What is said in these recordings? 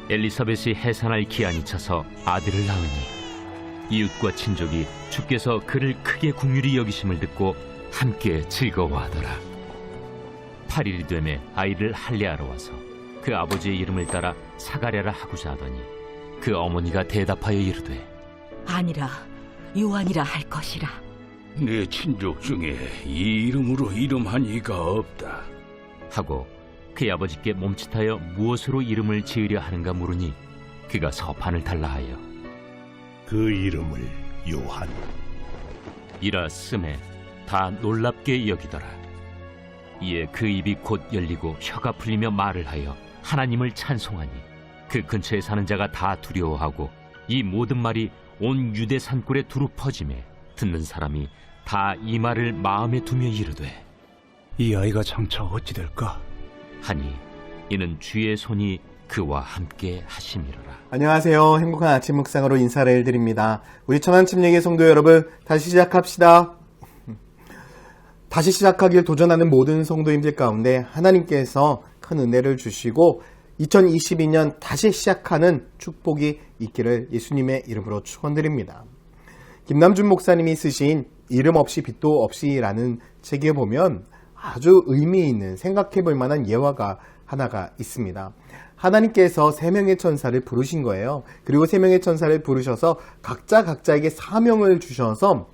엘리사벳이 해산할 기한이 차서 아들을 낳으니 이웃과 친족이 주께서 그를 크게 긍휼히 여기심을 듣고 함께 즐거워하더라. 8일이 되매 아이를 할례하러 와서 그 아버지의 이름을 따라 사가랴라 하고자 하더니 그 어머니가 대답하여 이르되 아니라 요한이라 할 것이라. 내 친족 중에 이 이름으로 이름한 이가 없다. 하고 그의 아버지께 몸짓하여 무엇으로 이름을 지으려 하는가 물으니 그가 서판을 달라 하여 그 이름을 요한. 이라 쓰매 다 놀랍게 여기더라. 이에 그 입이 곧 열리고 혀가 풀리며 말을 하여 하나님을 찬송하니 그 근처에 사는 자가 다 두려워하고 이 모든 말이 온 유대 산골에 두루 퍼지매 듣는 사람이 다 이 말을 마음에 두며 이르되 이 아이가 장차 어찌 될까? 하니 이는 주의 손이 그와 함께 하심이로라. 안녕하세요. 행복한 아침 묵상으로 인사를 드립니다. 우리 천안침례교회 성도 여러분, 다시 시작합시다. 다시 시작하길 도전하는 모든 성도님들 가운데 하나님께서 큰 은혜를 주시고 2022년 다시 시작하는 축복이 있기를 예수님의 이름으로 축원드립니다. 김남준 목사님이 쓰신 이름 없이 빛도 없이라는 책에 보면 아주 의미 있는 생각해 볼 만한 예화가 하나가 있습니다. 하나님께서 3명의 천사를 부르신 거예요. 그리고 3명의 천사를 부르셔서 각자에게 사명을 주셔서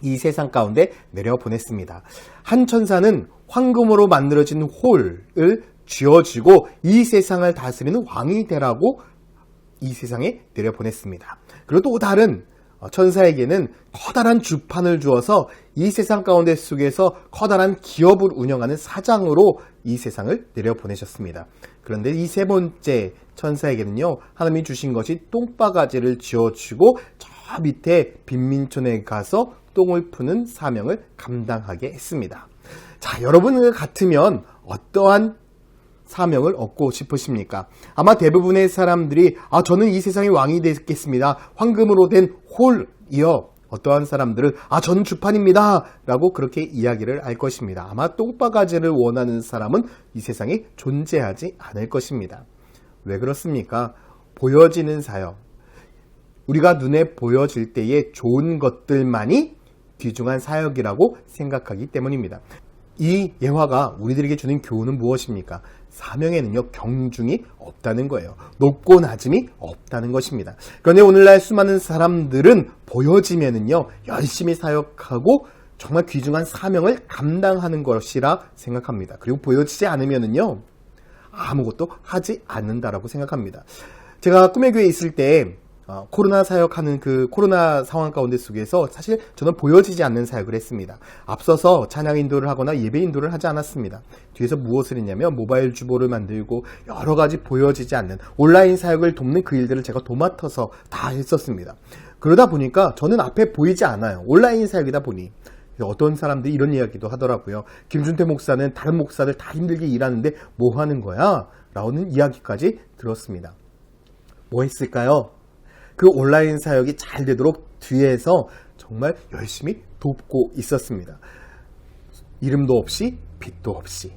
이 세상 가운데 내려보냈습니다. 한 천사는 황금으로 만들어진 홀을 쥐어쥐고 이 세상을 다스리는 왕이 되라고 이 세상에 내려보냈습니다. 그리고 또 다른 천사에게는 커다란 주판을 주어서 이 세상 가운데 속에서 커다란 기업을 운영하는 사장으로 이 세상을 내려보내셨습니다. 그런데 이 세 번째 천사에게는요, 하나님이 주신 것이 똥바가지를 쥐어주고 저 밑에 빈민촌에 가서 똥을 푸는 사명을 감당하게 했습니다. 자, 여러분 같으면 어떠한 사명을 얻고 싶으십니까? 아마 대부분의 사람들이 저는 이 세상의 왕이 되겠습니다. 황금으로 된 홀이요. 어떠한 사람들은 저는 주판입니다 라고 그렇게 이야기를 할 것입니다. 아마 똥바가지를 원하는 사람은 이 세상에 존재하지 않을 것입니다. 왜 그렇습니까? 보여지는 사역, 우리가 눈에 보여질 때의 좋은 것들만이 귀중한 사역이라고 생각하기 때문입니다. 이 예화가 우리들에게 주는 교훈은 무엇입니까? 사명에는요, 경중이 없다는 거예요. 높고 낮음이 없다는 것입니다. 그런데 오늘날 수많은 사람들은 보여지면은요, 열심히 사역하고 정말 귀중한 사명을 감당하는 것이라 생각합니다. 그리고 보여지지 않으면은요, 아무것도 하지 않는다라고 생각합니다. 제가 꿈의 교회에 있을 때 코로나 사역하는 그 코로나 상황 가운데 속에서 사실 저는 보여지지 않는 사역을 했습니다. 앞서서 찬양 인도를 하거나 예배 인도를 하지 않았습니다. 뒤에서 무엇을 했냐면 모바일 주보를 만들고 여러 가지 보여지지 않는 온라인 사역을 돕는 그 일들을 제가 도맡아서 다 했었습니다. 그러다 보니까 저는 앞에 보이지 않아요. 온라인 사역이다 보니. 어떤 사람들이 이런 이야기도 하더라고요. 김준태 목사는 다른 목사들 다 힘들게 일하는데 뭐 하는 거야? 라는 이야기까지 들었습니다. 뭐 했을까요? 그 온라인 사역이 잘 되도록 뒤에서 정말 열심히 돕고 있었습니다. 이름도 없이 빛도 없이.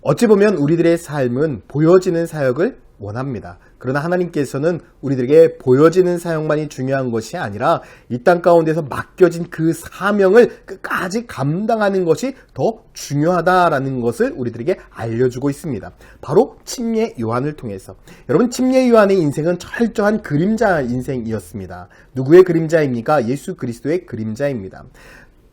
어찌 보면 우리들의 삶은 보여지는 사역을 원합니다. 그러나 하나님께서는 우리들에게 보여지는 사역만이 중요한 것이 아니라 이 땅 가운데서 맡겨진 그 사명을 끝까지 감당하는 것이 더 중요하다라는 것을 우리들에게 알려주고 있습니다. 바로 침례 요한을 통해서. 여러분, 침례 요한의 인생은 철저한 그림자 인생이었습니다. 누구의 그림자입니까? 예수 그리스도의 그림자입니다.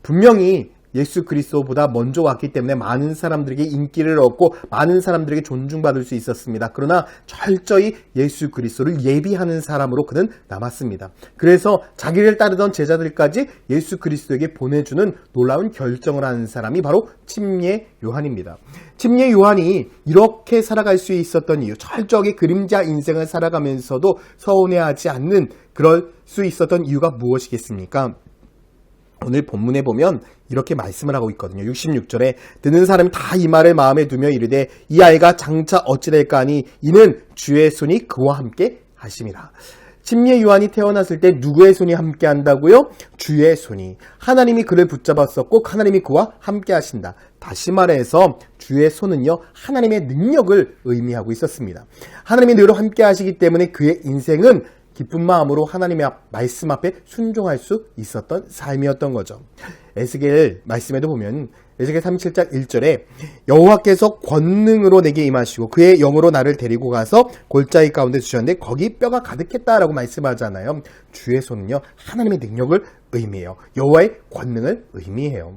분명히 예수 그리스도보다 먼저 왔기 때문에 많은 사람들에게 인기를 얻고 많은 사람들에게 존중받을 수 있었습니다. 그러나 철저히 예수 그리스도를 예비하는 사람으로 그는 남았습니다. 그래서 자기를 따르던 제자들까지 예수 그리스도에게 보내주는 놀라운 결정을 하는 사람이 바로 침례 요한입니다. 침례 요한이 이렇게 살아갈 수 있었던 이유, 철저하게 그림자 인생을 살아가면서도 서운해하지 않는 그럴 수 있었던 이유가 무엇이겠습니까? 오늘 본문에 보면 이렇게 말씀을 하고 있거든요. 66절에 듣는 사람이 다 이 말을 마음에 두며 이르되 이 아이가 장차 어찌 될까 하니 이는 주의 손이 그와 함께 하심이라. 침례 요한이 태어났을 때 누구의 손이 함께 한다고요? 주의 손이. 하나님이 그를 붙잡았었고 하나님이 그와 함께 하신다. 다시 말해서 주의 손은요, 하나님의 능력을 의미하고 있었습니다. 하나님이 늘 함께 하시기 때문에 그의 인생은 기쁜 마음으로 하나님의 말씀 앞에 순종할 수 있었던 삶이었던 거죠. 에스겔 말씀에도 보면 에스겔 37장 1절에 여호와께서 권능으로 내게 임하시고 그의 영으로 나를 데리고 가서 골짜기 가운데 두셨는데 거기 뼈가 가득했다라고 말씀하잖아요. 주의 손은요, 하나님의 능력을 의미해요. 여호와의 권능을 의미해요.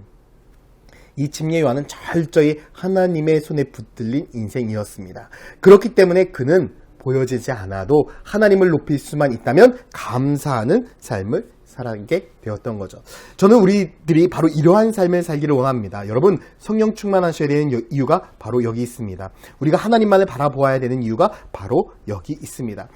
이 침례 요한은 철저히 하나님의 손에 붙들린 인생이었습니다. 그렇기 때문에 그는 보여지지 않아도 하나님을 높일 수만 있다면 감사하는 삶을 살아가게 되었던 거죠. 저는 우리들이 바로 이러한 삶을 살기를 원합니다. 여러분, 성령 충만하셔야 되는 이유가 바로 여기 있습니다. 우리가 하나님만을 바라보아야 되는 이유가 바로 여기 있습니다.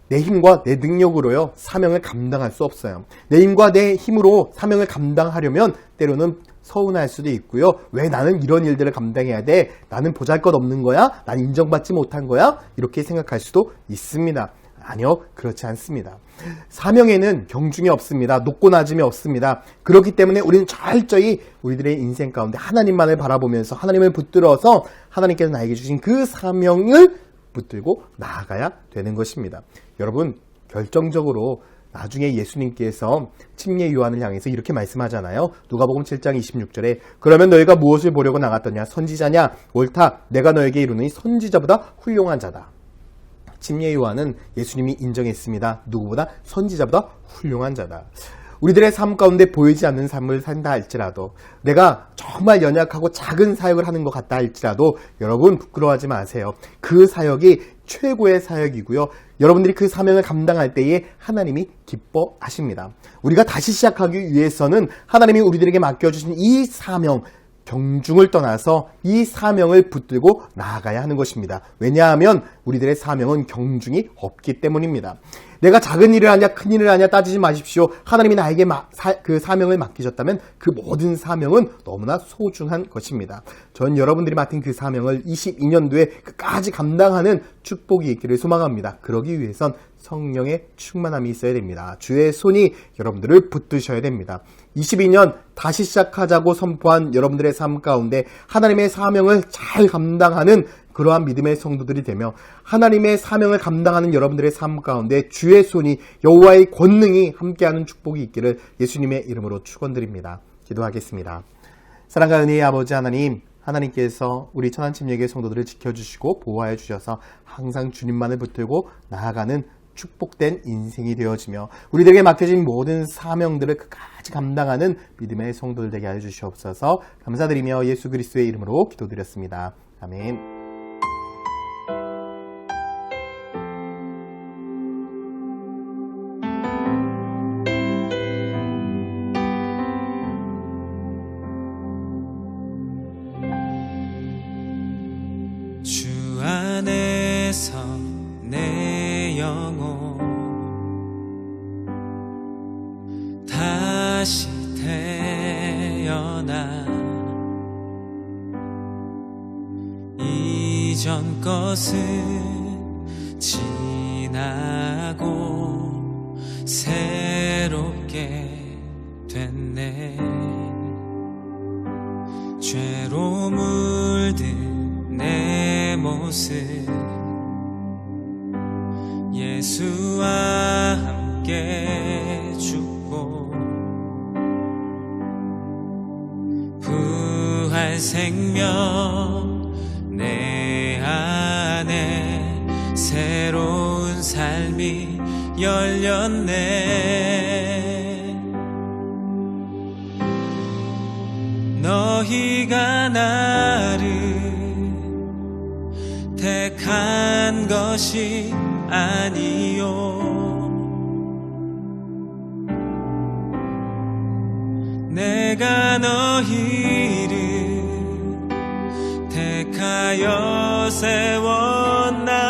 내 힘과 내 능력으로요, 사명을 감당할 수 없어요. 내 힘과 내 힘으로 사명을 감당하려면 때로는 서운할 수도 있고요. 왜 나는 이런 일들을 감당해야 돼? 나는 보잘것없는 거야? 난 인정받지 못한 거야? 이렇게 생각할 수도 있습니다. 아니요, 그렇지 않습니다. 사명에는 경중이 없습니다. 높고 낮음이 없습니다. 그렇기 때문에 우리는 철저히 우리들의 인생 가운데 하나님만을 바라보면서 하나님을 붙들어서 하나님께서 나에게 주신 그 사명을 붙들고 나아가야 되는 것입니다. 여러분, 결정적으로 나중에 예수님께서 침례 요한을 향해서 이렇게 말씀하잖아요. 누가복음 7장 26절에 그러면 너희가 무엇을 보려고 나갔더냐? 선지자냐? 옳다. 내가 너에게 이르노니 선지자보다 훌륭한 자다. 침례 요한은 예수님이 인정했습니다. 누구보다 선지자보다 훌륭한 자다. 우리들의 삶 가운데 보이지 않는 삶을 산다 할지라도, 내가 정말 연약하고 작은 사역을 하는 것 같다 할지라도 여러분 부끄러워하지 마세요. 그 사역이 최고의 사역이고요. 여러분들이 그 사명을 감당할 때에 하나님이 기뻐하십니다. 우리가 다시 시작하기 위해서는 하나님이 우리들에게 맡겨주신 이 사명, 경중을 떠나서 이 사명을 붙들고 나아가야 하는 것입니다. 왜냐하면 우리들의 사명은 경중이 없기 때문입니다. 내가 작은 일을 하냐 큰 일을 하냐 따지지 마십시오. 하나님이 나에게 그 사명을 맡기셨다면 그 모든 사명은 너무나 소중한 것입니다. 전 여러분들이 맡은 그 사명을 22년도에 끝까지 감당하는 축복이 있기를 소망합니다. 그러기 위해선 성령의 충만함이 있어야 됩니다. 주의 손이 여러분들을 붙드셔야 됩니다. 22년 다시 시작하자고 선포한 여러분들의 삶 가운데 하나님의 사명을 잘 감당하는 그러한 믿음의 성도들이 되며 하나님의 사명을 감당하는 여러분들의 삶 가운데 주의 손이, 여호와의 권능이 함께하는 축복이 있기를 예수님의 이름으로 축원드립니다. 기도하겠습니다. 사랑과 은혜의 아버지 하나님, 하나님께서 우리 천안침례교회 성도들을 지켜주시고 보호하여 주셔서 항상 주님만을 붙들고 나아가는 축복된 인생이 되어지며 우리들에게 맡겨진 모든 사명들을 끝까지 감당하는 믿음의 성도들 되게 하여 주시옵소서. 감사드리며 예수 그리스도의 이름으로 기도드렸습니다. 아멘. 주 안에서 내 영혼 다시 태어나 이전 것은 지나고 새롭게 됐네. 죄로 물든 내 모습 예수와 함께 죽고 부활 생명 내 안에 새로운 삶이 열렸네. 너희가 나를 택한 것이 아니요 내가 너희를 택하여 세웠나니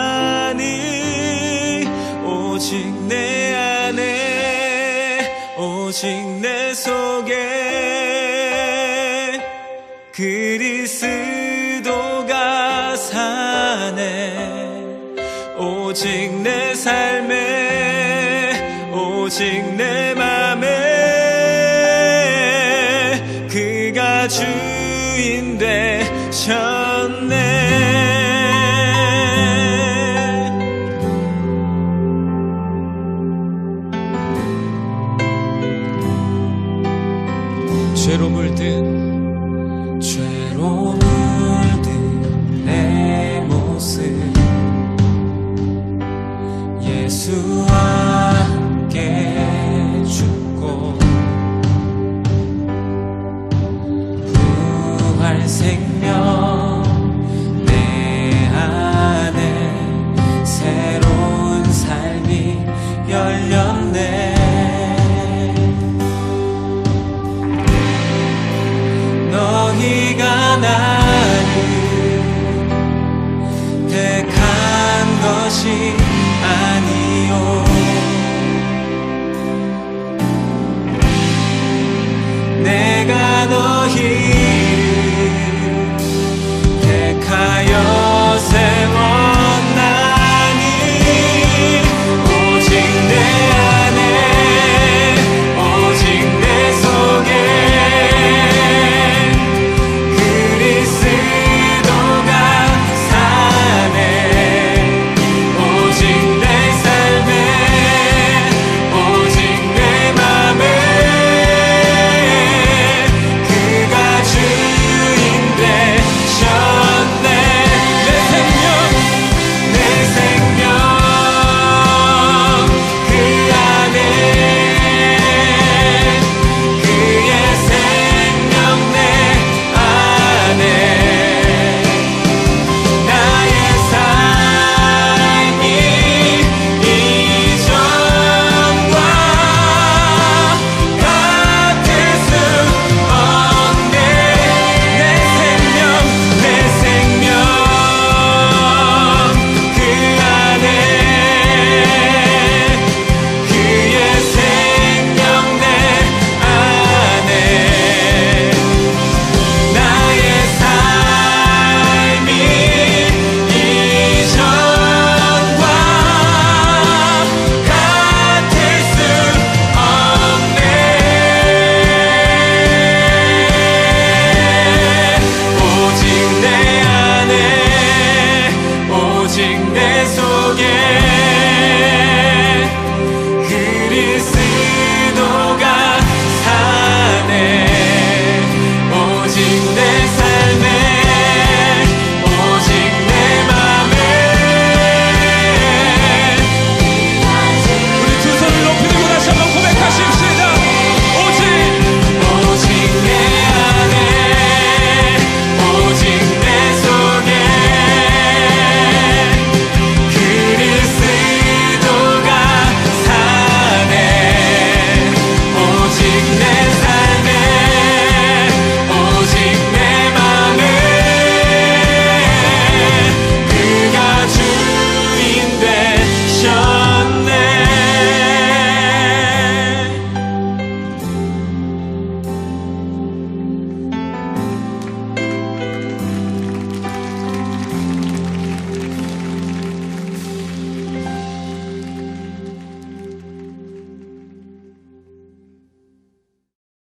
오직 내 안에 오직 내 속에 그리스도가 사네. 오직 내 삶에 오직 내 맘에 그가 주인 되셨네. 죄로 물든 내 모습 예수와 함께 죽고 부활 생명 내 안에 새로운 삶이 열렸네. 너희가 나를 택한 것이 아니요